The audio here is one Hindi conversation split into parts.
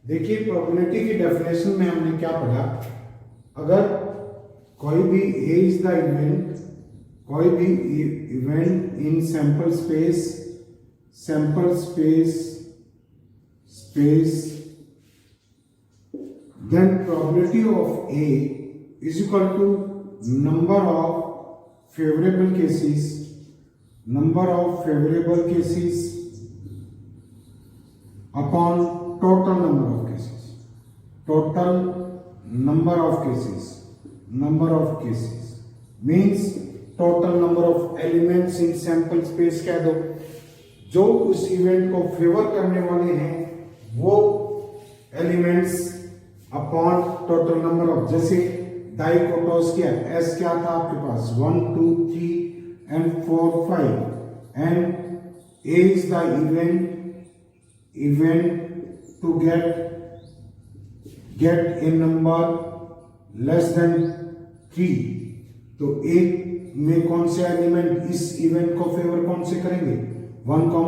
देखिए प्रोबेबिलिटी की डेफिनेशन में हमने क्या पढ़ा, अगर कोई भी ए इज द इवेंट, कोई भी event in sample space then probability of A is equal to number of favorable cases upon total number of cases, means total number of elements in sample space कह दो, जो उस इवेंट को फेवर करने वाले हैं वो elements upon total number of, जैसे डाई को टॉस किया, एस क्या था आपके पास 1 2 3 and 4 5 and A is the event to get a number less than 3, तो एक में कौन से एलिमेंट इस इवेंट को फेवर कौन से करेंगे 1, 2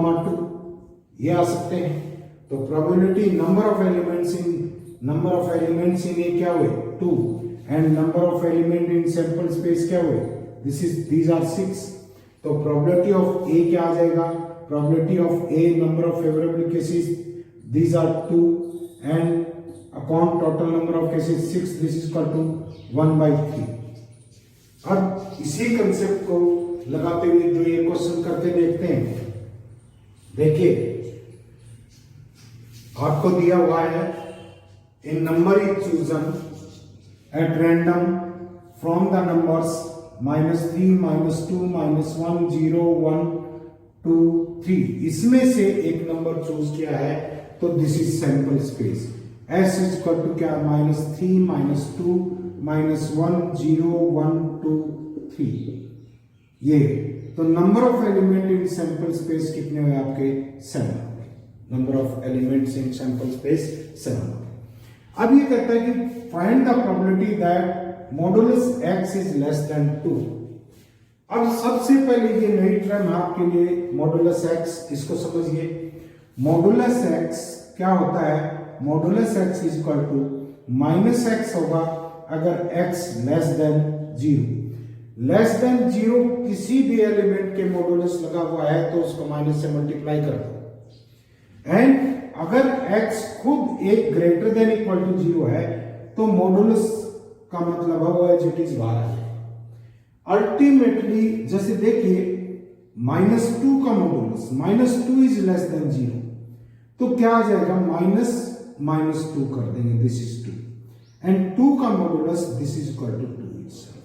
ये आ सकते हैं। तो probability number of elements in A क्या हुए 2 and number of element in sample space क्या हुए दीज आर 6। तो प्रोबेबिलिटी ऑफ ए क्या आ जाएगा, probability of A number of favourable cases these are 2 and upon total number of cases 6, this is equal to 1/3। अब इसी कंसेप्ट को लगाते हुए जो ये क्वेश्चन करके देखते हैं, देखिए आपको दिया हुआ है a number is chosen at random from the numbers -3 -2 -1 0 1 2 3, इसमें से एक नंबर चूज किया है तो this is sample space. S is equal to क्या -3 -2 -1 0 1 2 3, ये तो number of element in sample space कितने हुए आपके 7, number of elements in sample space 7। अब ये कहता है कि find the probability that modulus x is less then 2। अब सबसे पहले ये नई टर्म आपके लिए मॉडुलस x, इसको समझिए। मॉडुलस x क्या होता है, modulus x is equal to -x होगा अगर x less than 0। Less than 0 किसी भी एलिमेंट के मॉडुलस लगा हुआ है तो उसको माइनस से मल्टीप्लाई कर दो, एंड अगर x खुद एक ग्रेटर देन इक्वल टू 0 है तो मॉडुलस का मतलब है वो एज इट इज बाहर आ जाएगा। अल्टीमेटली जैसे देखिए -2 का मॉडुलस -2 इज लेस देन 0, तो क्या आ जाएगा -2 कर देंगे, दिस इज 2 एंड 2 का modulus this is equal to 2 itself.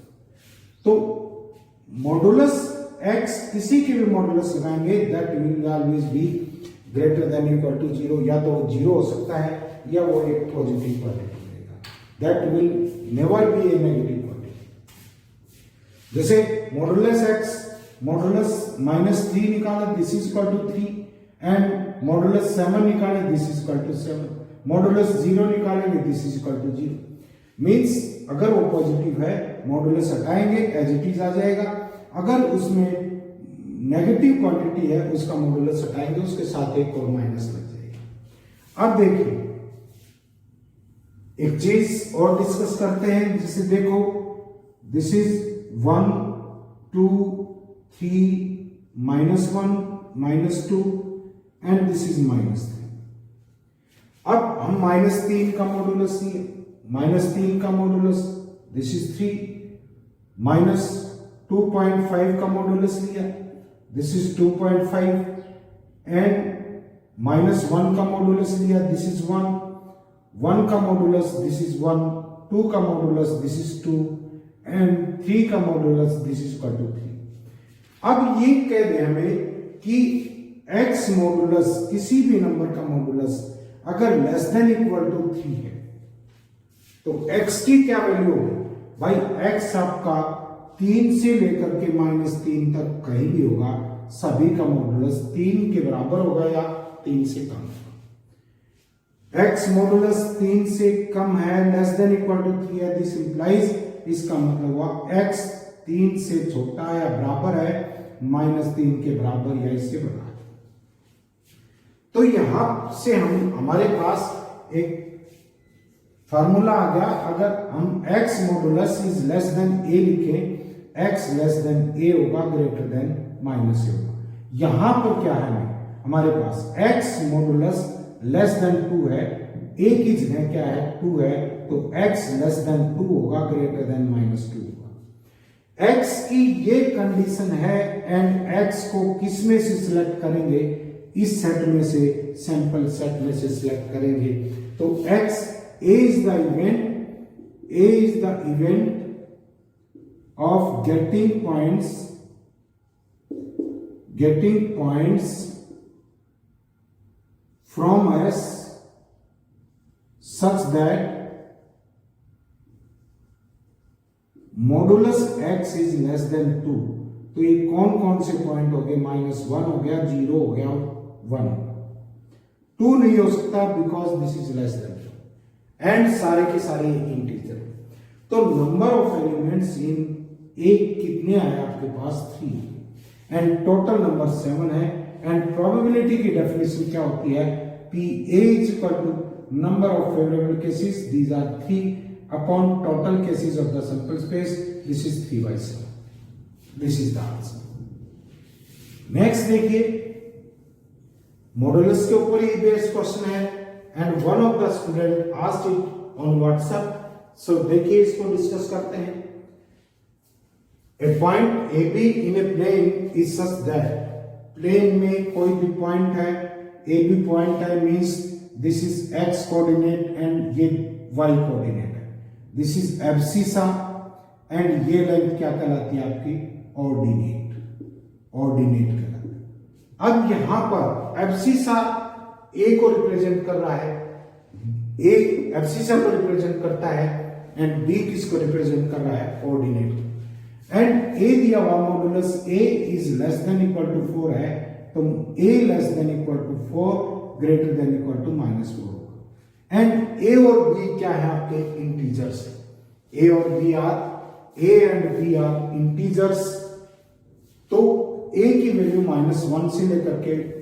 तो मॉडुलस x किसी के भी मॉडुलस लगाएंगे that will always be greater than equal to 0, या तो 0 हो सकता है या वो एक पॉजिटिव क्वांटिटी रहेगा, that will never be a negative quantity. जैसे मॉडुलस x मॉडुलस -3 निकाले this is equal to 3 and modulus 7 निकाले this is equal to 7, modulus 0 निकालेंगे this is equal to 0। Means अगर वो पॉजिटिव है मॉडुलस हटाएंगे एज इट इज आ जाएगा, अगर उसमें नेगेटिव क्वांटिटी है उसका मॉडुलस हटाएंगे उसके साथ एक और माइनस लग जाएगा। अब देखिए एक चीज और डिस्कस करते हैं, जैसे देखो this is 1 2 3 -1 -2 and this is -3। अब हम -3 का मॉडुलस लिए, -3 का मॉडुलस दिस इज 3, -2.5 का मॉडुलस लिया दिस इज 2.5 एंड -1 का मॉडुलस लिया दिस इज 1, 1 का मॉडुलस दिस इज 1, 2 का मॉडुलस दिस इज 2 एंड 3 का modulus this is equal to 3। अब ये कह दे हमें कि x मॉडुलस किसी भी नंबर का मॉडुलस अगर लेस देन इक्वल टू 3 है तो x की क्या वैल्यू होगी भाई, x आपका 3 से लेकर के -3 तक कहीं भी होगा, सभी का मॉडुलस 3 के बराबर होगा या 3 से कम होगा। x मॉडुलस 3 से कम है लेस देन इक्वल टू 3 है, दिस इंप्लाइज इसका मतलब हुआ x 3 से छोटा या बराबर है -3 के बराबर या इससे बड़ा। तो यहां से हम हमारे पास एक फार्मूला आ गया, अगर हम x modulus is less then a लिखें, x लेस देन a होगा, ग्रेटर देन माइनस a होगा। यहां पर क्या है, हमारे पास x मॉडुलस लेस देन 2 है, a की जगह क्या है 2 है, तो x लेस देन 2 होगा, ग्रेटर देन माइनस 2 होगा। x की ये कंडीशन है एंड x को किस में से सिलेक्ट करेंगे, इस सेट में से, सैंपल सेट में से सिलेक्ट करेंगे। तो x A is the event of getting points from S such that modulus x is less than 2। तो ये कौन कौन से पॉइंट हो गए, -1 हो गया, 0 हो गया, 1। 2 नहीं हो सकता because this is less then, and सारे के सारे इंटीजर। तो नंबर ऑफ एलिमेंट्स इन ए कितने आए आपके पास, 3, एंड टोटल नंबर 7 है। एंड प्रोबेबिलिटी की डेफिनेशन क्या होती है, P A is equal to number of favourable cases, these are 3 upon total cases of the sample space, this is 3/7। This is the answer. Next देखिए, मॉडुलस के ऊपर ही बेस्ड क्वेश्चन है and one of the student asked it on WhatsApp, so देखिए इसको डिस्कस करते हैं। A point AB in a plane is such that, plane में कोई भी पॉइंट है, AB पॉइंट है, means this is x coordinate and ये y कोऑर्डिनेट है, दिस इज एब्सिसा, एंड ये लाइन क्या कहलाती है आपकी, ऑर्डिनेट कहलाती है। अब यहां पर एब्सिसा ए को रिप्रेजेंट कर रहा है, ए एब्सिसा को रिप्रेजेंट करता है, एंड बी किसको रिप्रेजेंट कर रहा है, ऑर्डिनेट। एंड ए दिया हुआ modulus A is less than equal to 4 है, तो A less than equal to 4 greater than equal to -4 होगा। एंड ए और बी क्या है आपके, इंटीजर्स। ए और B are, A and B are integers. तो ए की वैल्यू -1 से लेकर के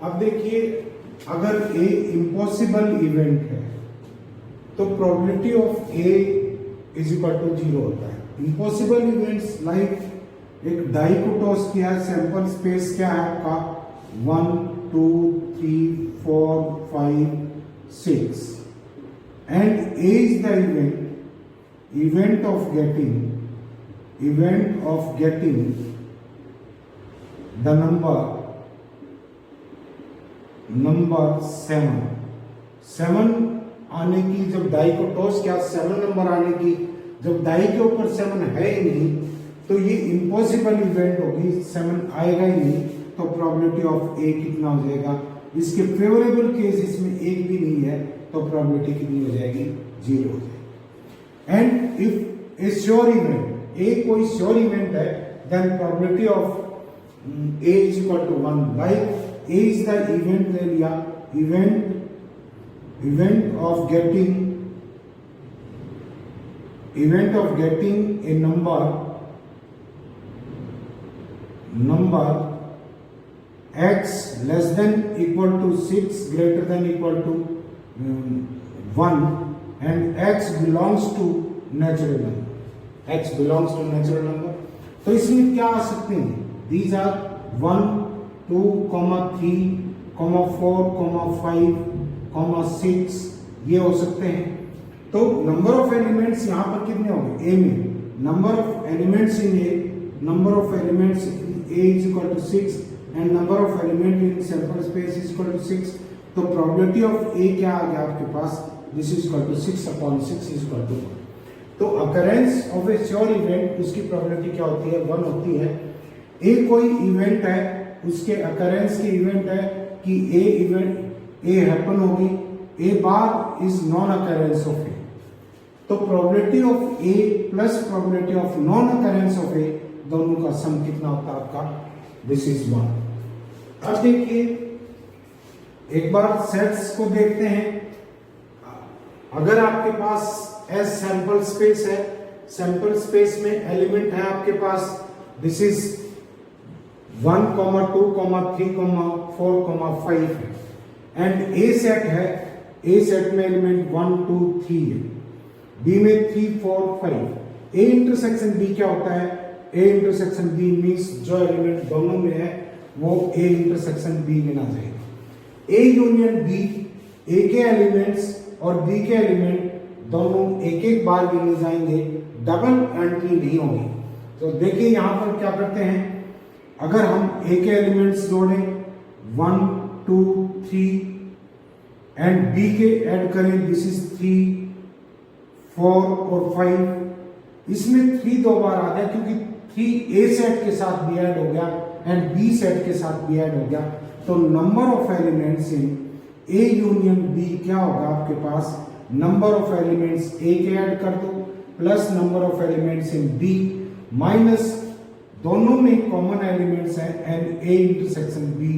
अब देखिए, अगर ए इम्पॉसिबल इवेंट है तो probability of A is equal to 0 होता है। इम्पॉसिबल इवेंट्स लाइक एक डाई को टॉस किया, सैंपल स्पेस क्या है आपका 1 2 3 4 5 6 and A is the event of getting the number 7 आने की, जब डाई को टॉस किया 7 नंबर आने की, जब डाई के ऊपर 7 है ही नहीं तो ये इम्पॉसिबल इवेंट होगी, 7 आएगा ही नहीं, तो प्रोबेबिलिटी ऑफ ए कितना हो जाएगा? इसके फेवरेबल केस इसमें एक भी नहीं है तो प्रोबेबिलिटी कितनी हो जाएगी? 0 हो जाएगी। And if A sure event, A कोई श्योर इवेंट है, then probability of A is equal to 1, like A is the event ले लिया, event of getting a number x less than equal to 6 greater than equal to 1 and x belongs to natural number, तो इसमें क्या आ सकते हैं? These are 1 2 3 4 5 6 ये हो सकते हैं। तो नंबर ऑफ एलिमेंट्स यहां पर कितने होंगे? ए में number of elements in A is equal to 6 and number of element in sample space is equal to 6। तो प्रोबेबिलिटी ऑफ ए क्या आ गया आपके पास? This is equal to 6/6 is equal to 1। तो occurrence of A sure event, उसकी प्रोबेबिलिटी क्या होती है? 1 होती है। ए कोई इवेंट है, उसके अकरेंस की इवेंट है कि ए हैपन होगी, A bar is non occurrence of A, तो probability of A plus probability of non occurrence of A, दोनों का सम कितना होता है आपका? This is 1। अब देखिए, एक बार सेट्स को देखते हैं। अगर आपके पास एस सैंपल स्पेस है, सैंपल स्पेस में एलिमेंट है आपके पास, दिस इज 1 2 3 4 5 है, एंड ए सेट है, ए सेट में एलिमेंट 1 2 3 है, बी में 3 4 5। ए इंटरसेक्शन बी क्या होता है? ए इंटरसेक्शन बी मींस जो एलिमेंट दोनों में है वो ए इंटरसेक्शन बी गिना जाएगा। ए यूनियन बी, ए के एलिमेंट्स और बी के एलिमेंट दोनों एक एक बार गिने जाएंगे, डबल एंट्री नहीं होगी। तो देखिए यहां पर क्या करते हैं, अगर हम ए के एलिमेंट्स जोड़ें 1 2 3 एंड बी के ऐड करें, दिस इज 3 4 और 5, इसमें 3 दो बार आता है क्योंकि 3 ए सेट के साथ भी ऐड हो गया एंड बी सेट के साथ भी ऐड हो गया। तो number of elements in A union B क्या होगा आपके पास? नंबर ऑफ एलिमेंट्स ए के ऐड कर दो plus number of elements in B minus दोनों में कॉमन एलिमेंट्स हैं एंड ए इंटरसेक्शन बी,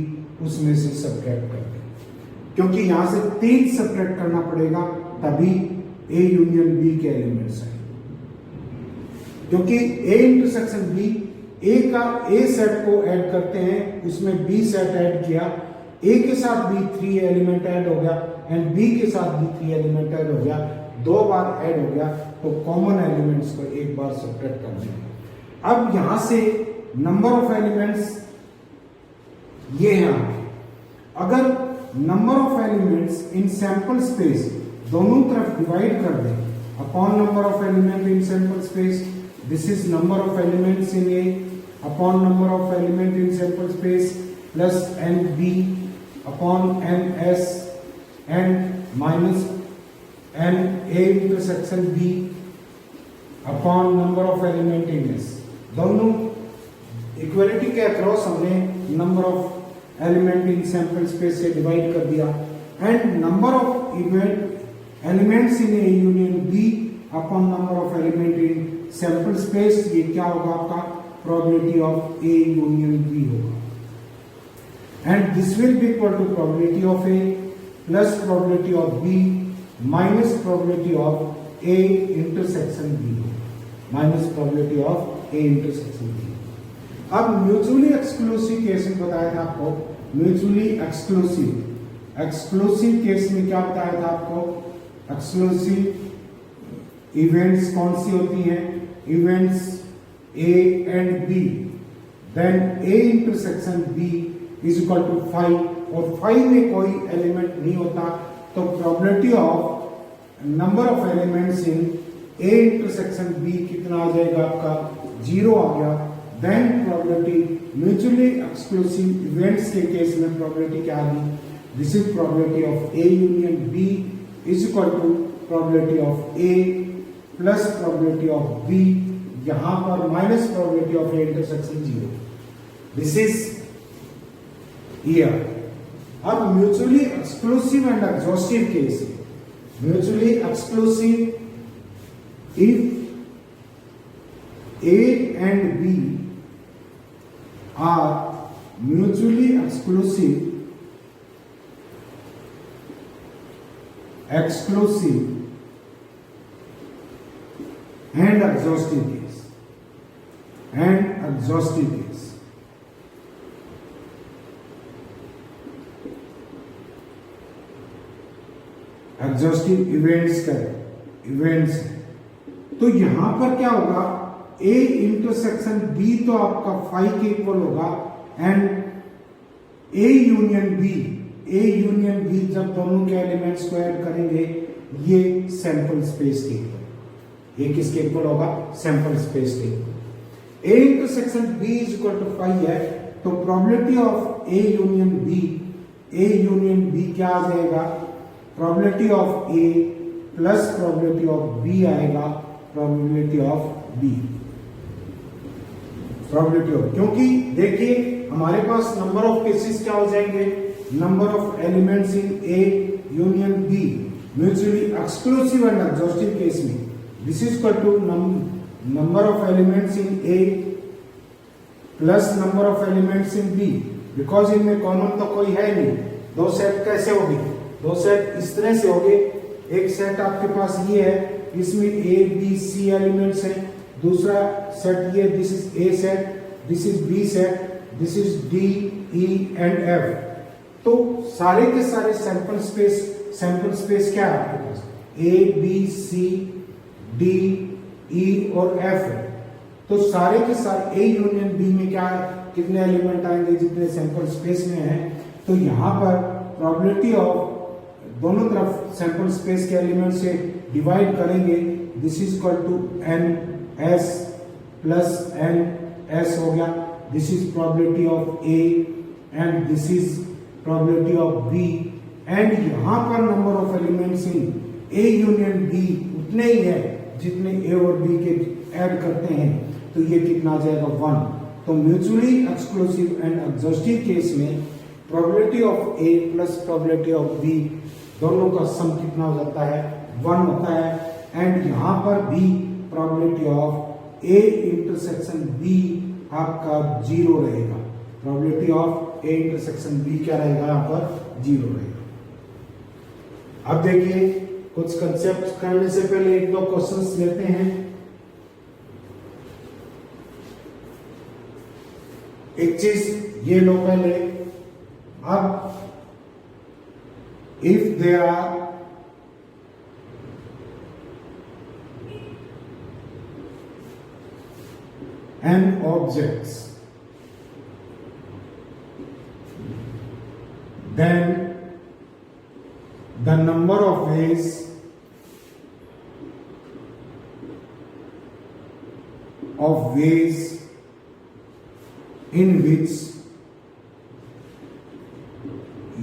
उसमें से सब्ट्रैक्ट कर दें, क्योंकि यहां से 3 सब्ट्रैक्ट करना पड़ेगा तभी ए यूनियन बी के एलिमेंट्स हैं, क्योंकि ए इंटरसेक्शन बी, ए का ए सेट को ऐड करते हैं, उसमें बी सेट ऐड किया, ए के साथ भी 3 एलिमेंट ऐड हो गया एंड बी के साथ भी 3 एलिमेंट ऐड हो गया, 2 बार ऐड हो गया, तो कॉमन एलिमेंट्स को एक बार सब्ट्रैक्ट कर दें। अब यहां से नंबर ऑफ एलिमेंट्स ये है, अगर number of elements in sample space दोनों तरफ डिवाइड कर दें upon number of element in sample space, this is number of elements in A upon number of element in sample space plus N B upon N S and minus N A intersection B upon number of element in S. दोनों इक्वलिटी के अक्रॉस हमने number of element in sample space से डिवाइड कर दिया and number of elements in A union B upon number of element in sample space, ये क्या होगा आपका? Probability of A union B होगा and this will be equal to probability of A plus probability of B minus probability of A intersection B, minus probability of A intersection B. अब म्यूचुअली एक्सक्लूसिव केस में बताया था आपको म्यूचुअली एक्सक्लूसिव। एक्सक्लूसिव केस में क्या बताया था आपको, एक्सक्लूसिव इवेंट्स कौन सी होती हैं, events A and B, then A intersection B is equal to 5 और 5 में कोई एलिमेंट नहीं होता, तो probability of number of elements in A intersection B कितना आ जाएगा आपका, 0 आ गया। Then probability mutually exclusive events के केस में प्रोबेबिलिटी क्या आ गई, this is probability of A union B is equal to probability of A plus probability of B, यहां पर minus probability of A intersection 0, this is here. अब mutually exclusive and exhaustive case, mutually exclusive if A and B are mutually exclusive and exhaustive case, exhaustive events तो यहां पर क्या होगा, A इंटरसेक्शन B तो आपका 5 के इक्वल होगा एंड A यूनियन B जब दोनों के एलिमेंट स्क्वायर करेंगे ये सैंपल स्पेस के इक्वल, ये किसके इक्वल होगा, सैंपल स्पेस के equal. A intersection B is equal to 5 है, तो probability of A union B क्या आ जाएगा, probability of A plus probability of B आएगा, probability of B, probability of, क्योंकि देखिए हमारे पास नंबर ऑफ केसेस क्या हो जाएंगे, number of elements in A union B mutually exclusive and exhaustive case में this is equal to number of elements in A plus number of elements in B, because इनमें कॉमन तो कोई है नहीं। दो सेट कैसे होगी, दो सेट इस तरह से होंगे, एक सेट आपके पास ये है, इसमें A B C एलिमेंट्स हैं, दूसरा सेट ये, this is A set, this is B set, this is D E and F। तो सारे के सारे सैंपल स्पेस क्या है आपके पास, A B C D E और F है। तो सारे के सारे A यूनियन B में क्या है, कितने एलिमेंट आएंगे, जितने सैंपल स्पेस में है। तो यहां पर प्रोबेबिलिटी ऑफ दोनों तरफ सैंपल स्पेस के एलिमेंट से डिवाइड करेंगे, this is equal to N S plus N S हो गया, this is probability of A and this is probability of B, and यहां पर number of elements in A union B उतने ही है जितने ए और बी के ऐड करते हैं, तो ये कितना आ जाएगा, 1। तो mutually exclusive and exhaustive case में probability of A plus probability of B दोनों का सम कितना हो जाता है, 1 होता है, एंड यहां पर भी probability of A intersection B आपका 0 रहेगा, probability of A intersection B क्या रहेगा, यहां पर 0 रहेगा। अब देखिए कुछ कंसेप्ट करने से पहले एक दो क्वेश्चंस लेते हैं। एक चीज ये लो पहले, अब if there are n objects, then the number of ways in which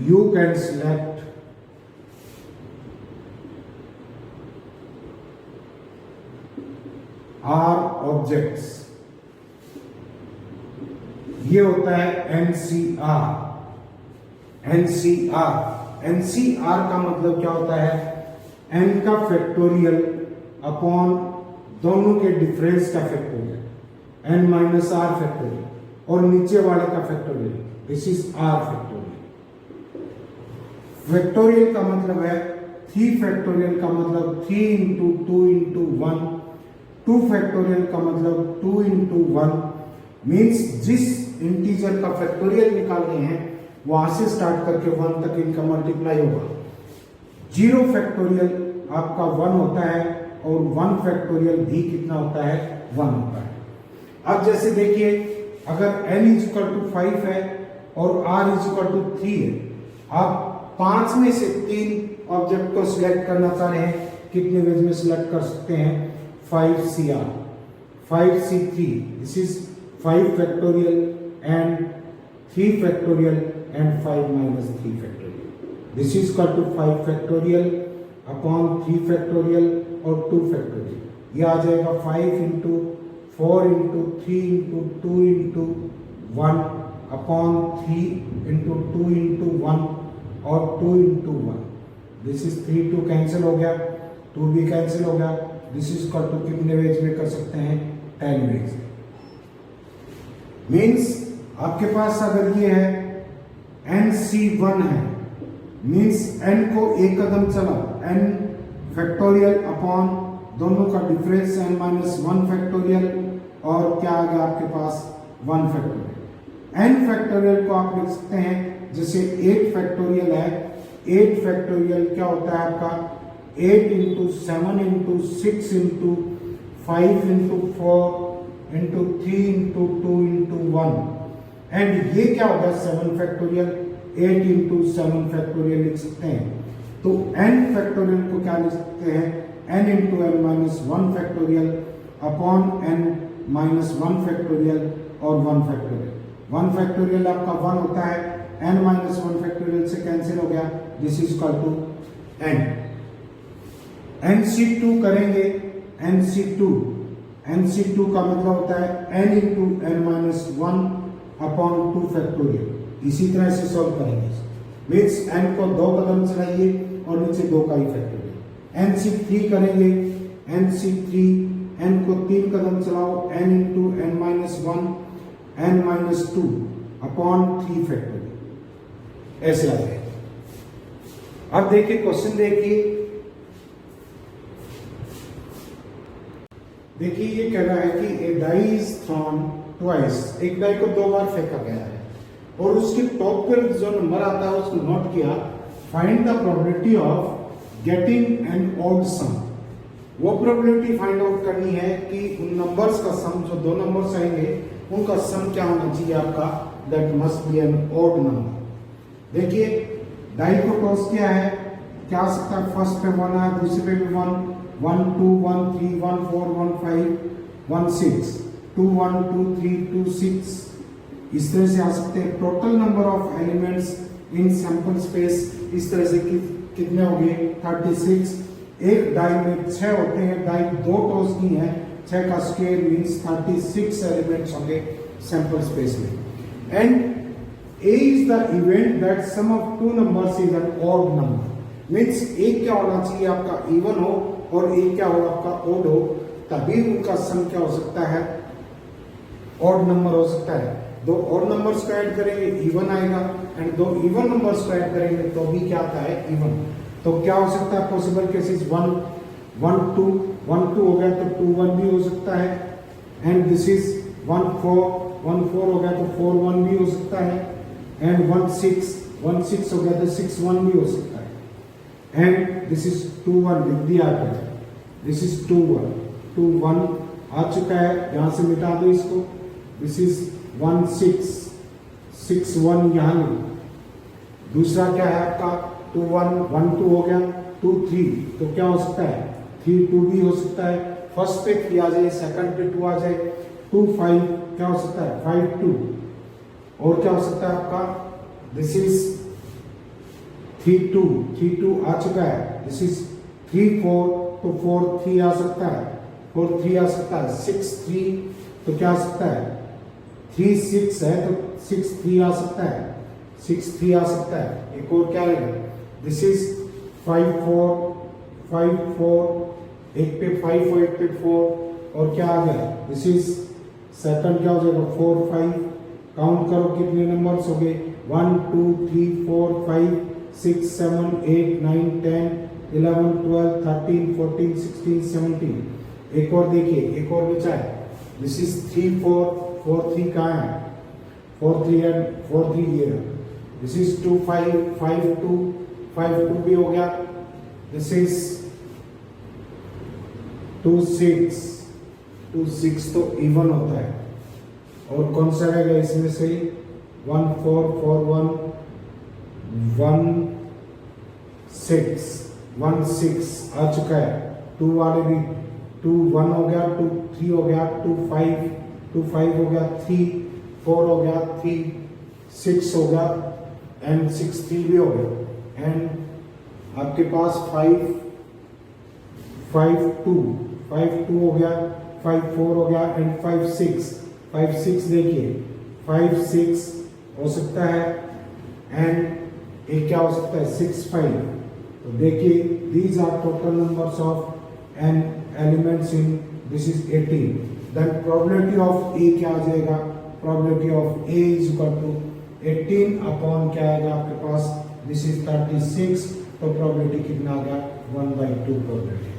you can select are objects, ये होता है NCR। NCR का मतलब क्या होता है, n का फैक्टोरियल अपॉन दोनों के डिफरेंस का factorial, n minus r factorial, और नीचे वाले का factorial, this is r factorial. Factorial का मतलब है 3 फैक्टोरियल का मतलब 3 इंटू 2 इंटू 1, 2 फैक्टोरियल का मतलब 2 इंटू 1, मीन्स जिस इंटीजर का फैक्टोरियल निकाल रहे हैं वहां से स्टार्ट करके 1 तक इनका मल्टीप्लाई होगा। 0 फैक्टोरियल आपका 1 होता है और 1 फैक्टोरियल भी कितना होता है, 1 होता है। अब जैसे देखिए अगर n इक्वल टू 5 है और r इक्वल टू 3 है, आप 5 में से 3 ऑब्जेक्ट को सिलेक्ट करना चाह रहे हैं, कितने वेज में सिलेक्ट कर सकते हैं, 5CR, 5C3, this is 5 factorial and 3 factorial and 5 minus 3 factorial. This is equal to 5 factorial upon 3 factorial और 2 फैक्टोरियल। ये आ जाएगा 5 into 4 into 3 into 2 into 1 upon 3 into 2 into 1 और 2 इंटू 1। दिस इज 3 2 कैंसिल हो गया, 2 भी कैंसिल हो गया। दिस इज इक्वल टू कितने वेज में कर सकते हैं, 10 वेज। मीन्स आपके पास अगर ये है NC1 है, मीन्स n को एक कदम चला, n फैक्टोरियल अपॉन दोनों का डिफरेंस n माइनस 1 फैक्टोरियल और क्या आ गया आपके पास 1 फैक्टोरियल। n फैक्टोरियल को आप लिख सकते हैं जैसे 8 फैक्टोरियल है, 8 फैक्टोरियल क्या होता है आपका 8 into 7 into 6 into 5 into 4 into 3 into 2 into 1 and ये क्या होगा 7 फैक्टोरियल, 8 इंटू 7 फैक्टोरियल लिख सकते हैं। तो n फैक्टोरियल को क्या लिख सकते हैं, n into n minus 1 factorial upon n minus 1 factorial और 1 फैक्टोरियल। 1 फैक्टोरियल आपका 1 होता है, n माइनस 1 फैक्टोरियल से कैंसिल हो गया, this is equal to n। NC2 करेंगे, NC2 का मतलब होता है n into n minus 1 upon 2 factorial. इसी तरह से सॉल्व करेंगे, मीन्स n को 2 कदम चलाइए और नीचे 2 का ही फैक्टोरियल। NC3 करेंगे, NC3 n को 3 कदम चलाओ, n into n minus 1 n minus 2 upon 3 factorial, ऐसे आ जाएगा। अब देखिए क्वेश्चन देखिए ये कह रहा है कि ए डाई इज थ्रोन ट्वाइस, एक डाई को 2 बार फेंका गया है और उसके टॉप पर जो नंबर आता है उसको नोट किया, find the probability of getting an odd sum. वो प्रोबेबिलिटी फाइंड आउट करनी है कि उन नंबर्स का सम, जो 2 नंबर्स आएंगे उनका सम क्या होना चाहिए आपका, that must be an odd number. देखिए डाई को टॉस किया है, क्या आ सकता है, फर्स्ट पे 1 है, दूसरे पे भी 1, 1 2 1 3 1 4 1 5 1 6 2 1 2 3 2 6, इस तरह से आ सकते हैं। Total number of elements in sample space इस तरह से कितने हो गए, 36। एक डाई में 6 होते हैं, डाई 2 टॉस की है, 6 का स्क्वायर मींस 36 एलिमेंट्स होंगे सैंपल स्पेस में। And A is the event that sum of 2 numbers is an odd number, means एक क्या होना चाहिए आपका इवन हो और एक क्या हो आपका ओड हो, तभी उनका सम क्या हो सकता है, ऑड नंबर हो सकता है। 2 ऑड नंबर्स को ऐड करेंगे इवन आएगा एंड 2 इवन नंबर्स को ऐड करेंगे तो भी क्या आता है, इवन। तो क्या हो सकता है पॉसिबल केसेस, 1 1 2 1 2 हो गया तो 2 1 भी हो सकता है एंड दिस इज 1 4 1 4 हो गया तो 4 1 भी हो सकता है एंड 1 6 1 6 हो गया तो 6 1 भी हो सकता है एंड दिस इज 2 1 लिख दिया आपने, दिस इज 2 1 2 1 आ चुका है, यहां से मिटा दो इसको, दिस इज 1 6 6 1 यहां लिख। दूसरा क्या है आपका 2 1 1 2 हो गया, 2 3 तो क्या हो सकता है, 3 2 भी हो सकता है, फर्स्ट पे 3 आ जाए, सेकंड पे 2 आ जाए, 2 5 क्या हो सकता है, 5 2 और क्या हो सकता है आपका, दिस इज 3 2 3 2 आ चुका है, दिस इज 3 4 तो 4 3 आ सकता है, 4 3 आ सकता है, 6 3 तो क्या आ सकता है, 3 6 है तो 6 3 आ सकता है, 6 3 आ सकता है। एक और क्या आएगा, दिस इज 5 4 5 4 एक पे 5 और एक पे 4 और क्या आ गया, दिस इज सेकंड क्या हो जाएगा 4 5, काउंट करो कितने नंबर्स हो गए, 1 2 3 4 5 6 7 8 9 10 11 12 13 14 16 17। एक और देखिए, एक और बचा है, दिस इज 3 4 4 3 कहाँ है, 4 3 एंड 4 3 ये दिस इज 2 5 5 2 5 2 भी हो गया, दिस इज 2 6 2 6 तो इवन होता है। और कौन सा रहेगा इसमें से 1 4 4 1 1 6 1 6 आ चुका है। 2 वाले भी 2 1 हो गया, 2 3 हो गया, 2 5 हो गया, 3 4 हो गया, 3 6 हो गया एंड 6 3 भी हो गया। एंड आपके पास 5 2 हो गया, 5 4 हो गया एंड 5 6 देखिए 5 6 हो सकता है एंड एक क्या हो सकता है 6 5। तो देखिए these are total numbers of n elements in this is 18, then probability of A क्या आ जाएगा, probability of A is equal to 18 upon क्या आएगा आपके पास, this is 36, तो probability कितना आ गया 1/2 probability,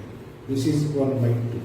this is 1/2।